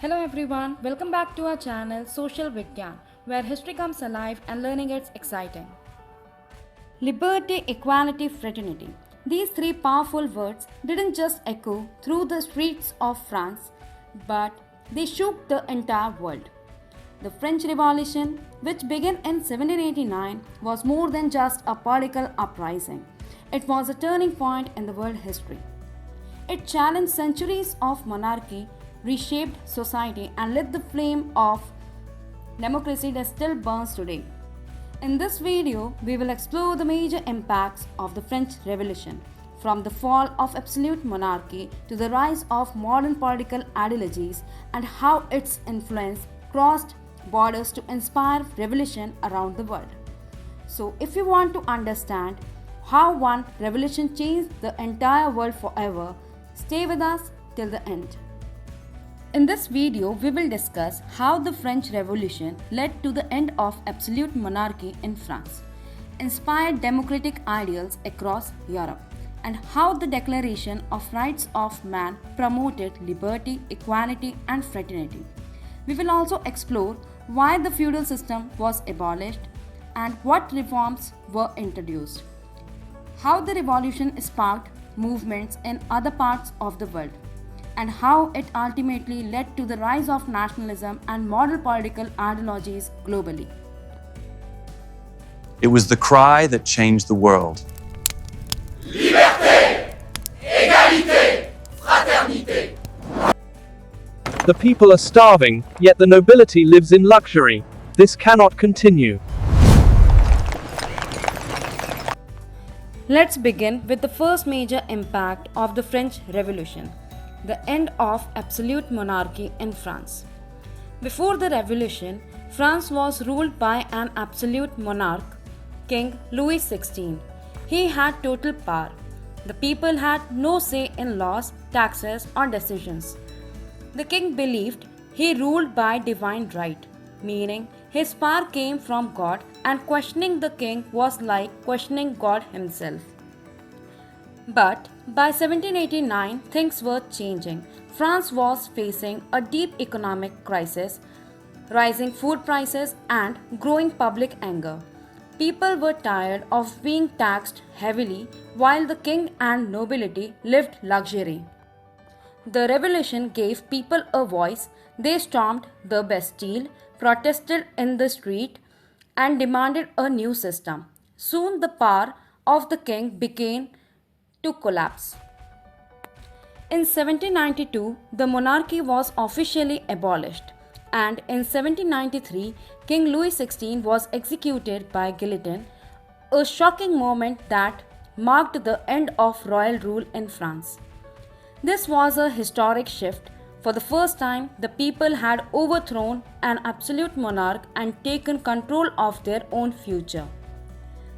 Hello everyone, welcome back to our channel Social Vigyan, where history comes alive and learning gets exciting. Liberty, equality, fraternity. These three powerful words didn't just echo through the streets of France, but they shook the entire world. The French Revolution, which began in 1789, was more than just a political uprising. It was a turning point in the world history. It challenged centuries of monarchy, reshaped society, and lit the flame of democracy that still burns today. In this video, we will explore the major impacts of the French Revolution, from the fall of absolute monarchy to the rise of modern political ideologies, and how its influence crossed borders to inspire revolution around the world. So, if you want to understand how one revolution changed the entire world forever, stay with us till the end. In this video, we will discuss how the French Revolution led to the end of absolute monarchy in France, inspired democratic ideals across Europe, and how the Declaration of Rights of Man promoted liberty, equality, and fraternity. We will also explore why the feudal system was abolished and what reforms were introduced, how the revolution sparked movements in other parts of the world, and how it ultimately led to the rise of nationalism and modern political ideologies globally. It was the cry that changed the world. Liberté, égalité, fraternité. The people are starving, yet the nobility lives in luxury. This cannot continue. Let's begin with the first major impact of the French Revolution, the end of absolute monarchy in France. Before the revolution, France was ruled by an absolute monarch, King Louis XVI. He had total power. The people had no say in laws, taxes, or decisions. The king believed he ruled by divine right, meaning his power came from God, and questioning the king was like questioning God himself. But by 1789, things were changing. France was facing a deep economic crisis, rising food prices, and growing public anger. People were tired of being taxed heavily while the king and nobility lived luxury. The revolution gave people a voice. They stormed the Bastille, protested in the street, and demanded a new system. Soon the power of the king began to collapse. In 1792, the monarchy was officially abolished, and in 1793, King Louis XVI was executed by guillotine, a shocking moment that marked the end of royal rule in France. This was a historic shift. For the first time, the people had overthrown an absolute monarch and taken control of their own future.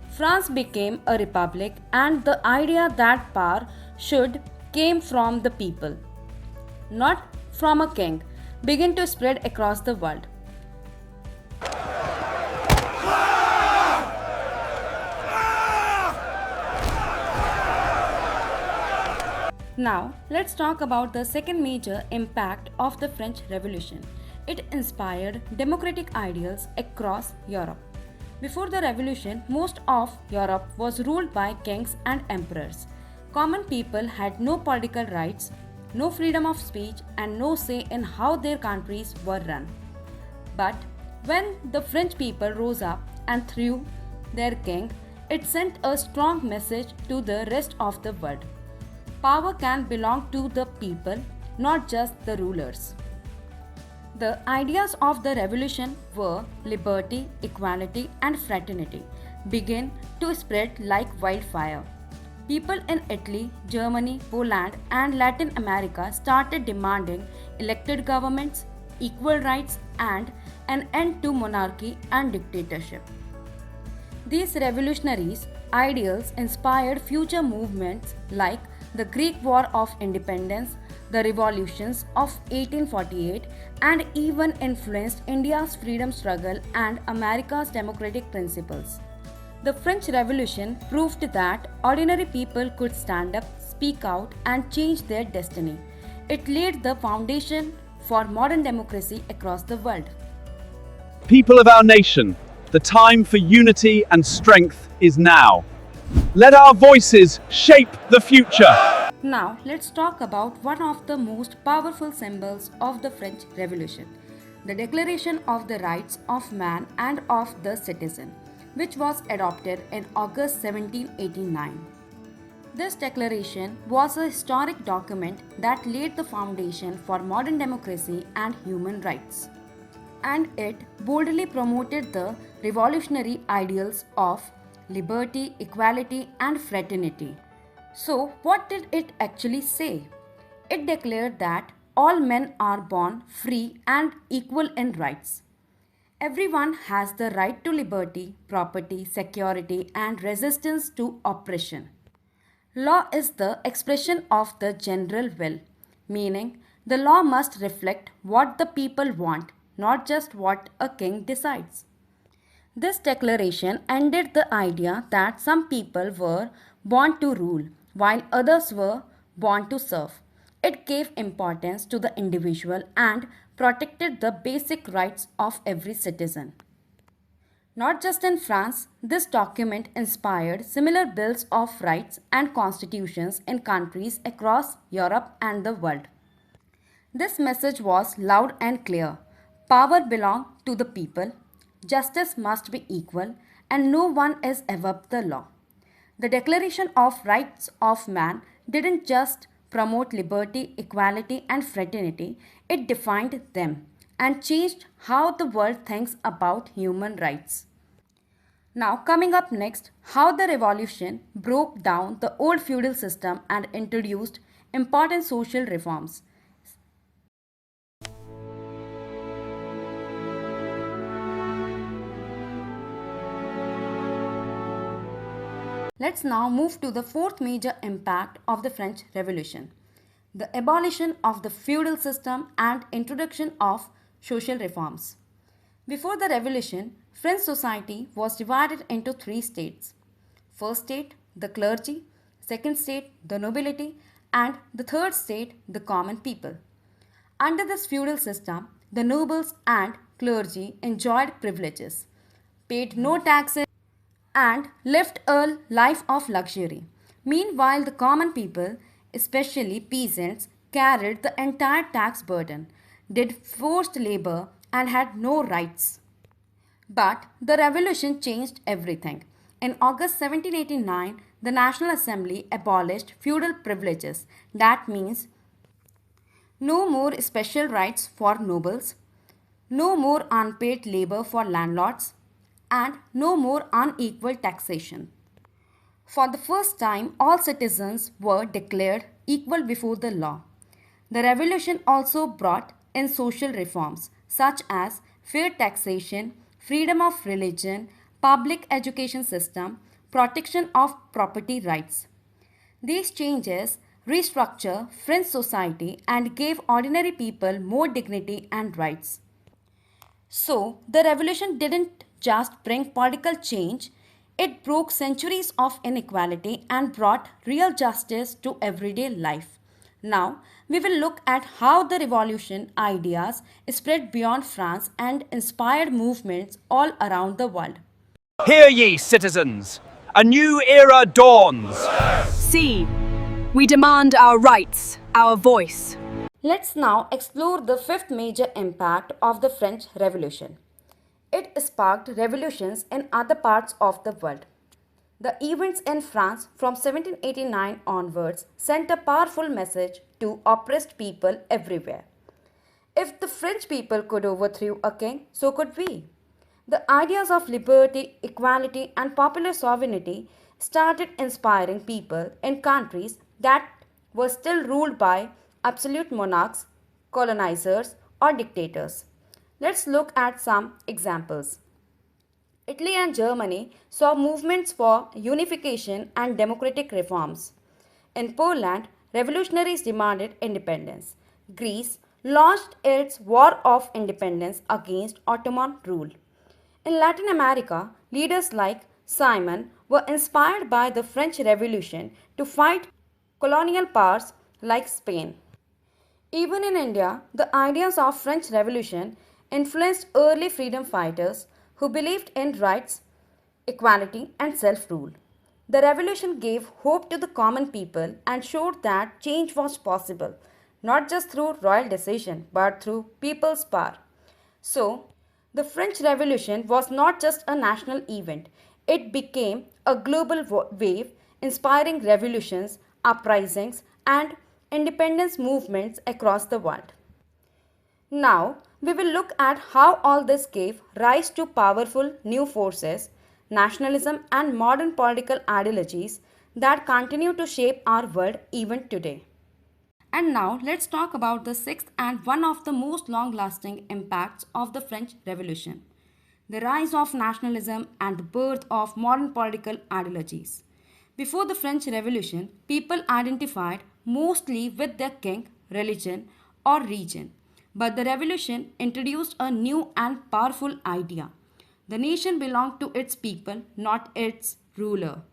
France became a republic, and the idea that power should came from the people, not from a king, began to spread across the world. Now, let's talk about the second major impact of the French Revolution. It inspired democratic ideals across Europe. Before the revolution, most of Europe was ruled by kings and emperors. Common people had no political rights, no freedom of speech, and no say in how their countries were run. But when the French people rose up and threw their king, it sent a strong message to the rest of the world. Power can belong to the people, not just the rulers. The ideas of the revolution were liberty, equality, and fraternity began to spread like wildfire. People in Italy, Germany, Poland, and Latin America started demanding elected governments, equal rights, and an end to monarchy and dictatorship. These revolutionaries' ideals inspired future movements like the Greek War of Independence, the revolutions of 1848, and even influenced India's freedom struggle and America's democratic principles. The French Revolution proved that ordinary people could stand up, speak out, and change their destiny. It laid the foundation for modern democracy across the world. People of our nation, the time for unity and strength is now. Let our voices shape the future. Now, let's talk about one of the most powerful symbols of the French Revolution, the Declaration of the Rights of Man and of the Citizen, which was adopted in August 1789. This declaration was a historic document that laid the foundation for modern democracy and human rights. And it boldly promoted the revolutionary ideals of liberty, equality, and fraternity. So, what did it actually say? It declared that all men are born free and equal in rights. Everyone has the right to liberty, property, security, and resistance to oppression. Law is the expression of the general will, meaning the law must reflect what the people want, not just what a king decides. This declaration ended the idea that some people were born to rule while others were born to serve. It gave importance to the individual and protected the basic rights of every citizen. Not just in France, this document inspired similar bills of rights and constitutions in countries across Europe and the world. This message was loud and clear. Power belongs to the people, justice must be equal, and no one is above the law. The Declaration of Rights of Man didn't just promote liberty, equality, and fraternity, it defined them and changed how the world thinks about human rights. Now, coming up next, how the revolution broke down the old feudal system and introduced important social reforms. Let's now move to the fourth major impact of the French Revolution, the abolition of the feudal system and introduction of social reforms. Before the revolution, French society was divided into three states. First state, the clergy, second state, the nobility, and the third state, the common people. Under this feudal system, the nobles and clergy enjoyed privileges, paid no taxes, and lived a life of luxury. Meanwhile, the common people, especially peasants, carried the entire tax burden, did forced labor, and had no rights. But the revolution changed everything. In August 1789, the National Assembly abolished feudal privileges. That means no more special rights for nobles, no more unpaid labor for landlords, and no more unequal taxation. For the first time, all citizens were declared equal before the law. The revolution also brought in social reforms such as fair taxation, freedom of religion, public education system, protection of property rights. These changes restructure French society and gave ordinary people more dignity and rights. So, the revolution didn't just bring political change, it broke centuries of inequality and brought real justice to everyday life. Now, we will look at how the revolution ideas spread beyond France and inspired movements all around the world. Hear ye, citizens! A new era dawns! See, we demand our rights, our voice. Let's now explore the fifth major impact of the French Revolution. It sparked revolutions in other parts of the world. The events in France from 1789 onwards sent a powerful message to oppressed people everywhere. If the French people could overthrow a king, so could we. The ideas of liberty, equality, and popular sovereignty started inspiring people in countries that were still ruled by absolute monarchs, colonizers, or dictators. Let's look at some examples. Italy and Germany saw movements for unification and democratic reforms. In Poland, revolutionaries demanded independence. Greece launched its War of Independence against Ottoman rule. In Latin America, leaders like Simon were inspired by the French Revolution to fight colonial powers like Spain. Even in India, the ideas of French Revolution influenced early freedom fighters who believed in rights, equality and self-rule. The revolution gave hope to the common people and showed that change was possible, not just through royal decision but through people's power. So, the French Revolution was not just a national event, it became a global wave inspiring revolutions, uprisings, and independence movements across the world. Now, we will look at how all this gave rise to powerful new forces, nationalism, and modern political ideologies that continue to shape our world even today. And now let's talk about the sixth and one of the most long lasting impacts of the French Revolution, the rise of nationalism and the birth of modern political ideologies. Before the French Revolution, people identified mostly with their king, religion, or region. But the revolution introduced a new and powerful idea. The nation belonged to its people, not its ruler.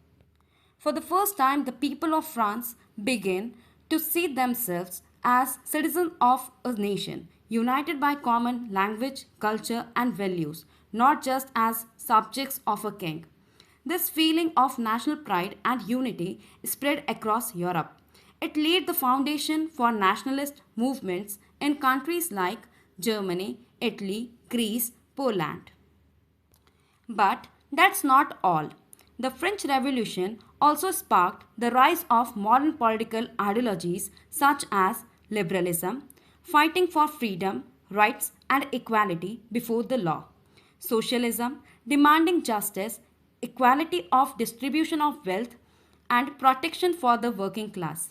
For the first time, the people of France began to see themselves as citizens of a nation, united by common language, culture, and values, not just as subjects of a king. This feeling of national pride and unity spread across Europe. It laid the foundation for nationalist movements in countries like Germany, Italy, Greece, Poland. But that's not all. The French Revolution also sparked the rise of modern political ideologies such as liberalism, fighting for freedom, rights, and equality before the law, socialism, demanding justice, equality of distribution of wealth, and protection for the working class.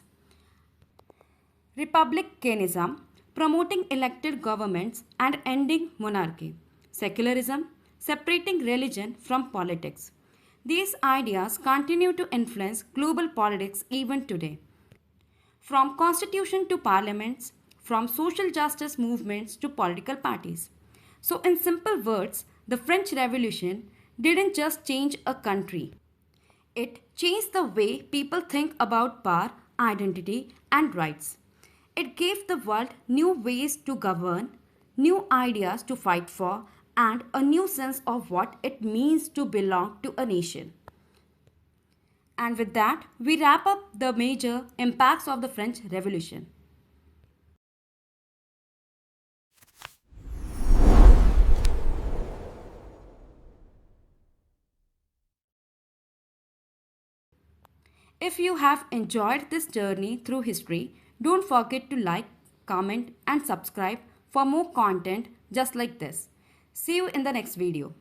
Republicanism, promoting elected governments and ending monarchy. Secularism, separating religion from politics. These ideas continue to influence global politics even today. From constitution to parliaments, from social justice movements to political parties. So, in simple words, the French Revolution didn't just change a country, it changed the way people think about power, identity, and rights. It gave the world new ways to govern, new ideas to fight for, and a new sense of what it means to belong to a nation. And with that, we wrap up the major impacts of the French Revolution. If you have enjoyed this journey through history, don't forget to like, comment, and subscribe for more content just like this. See you in the next video.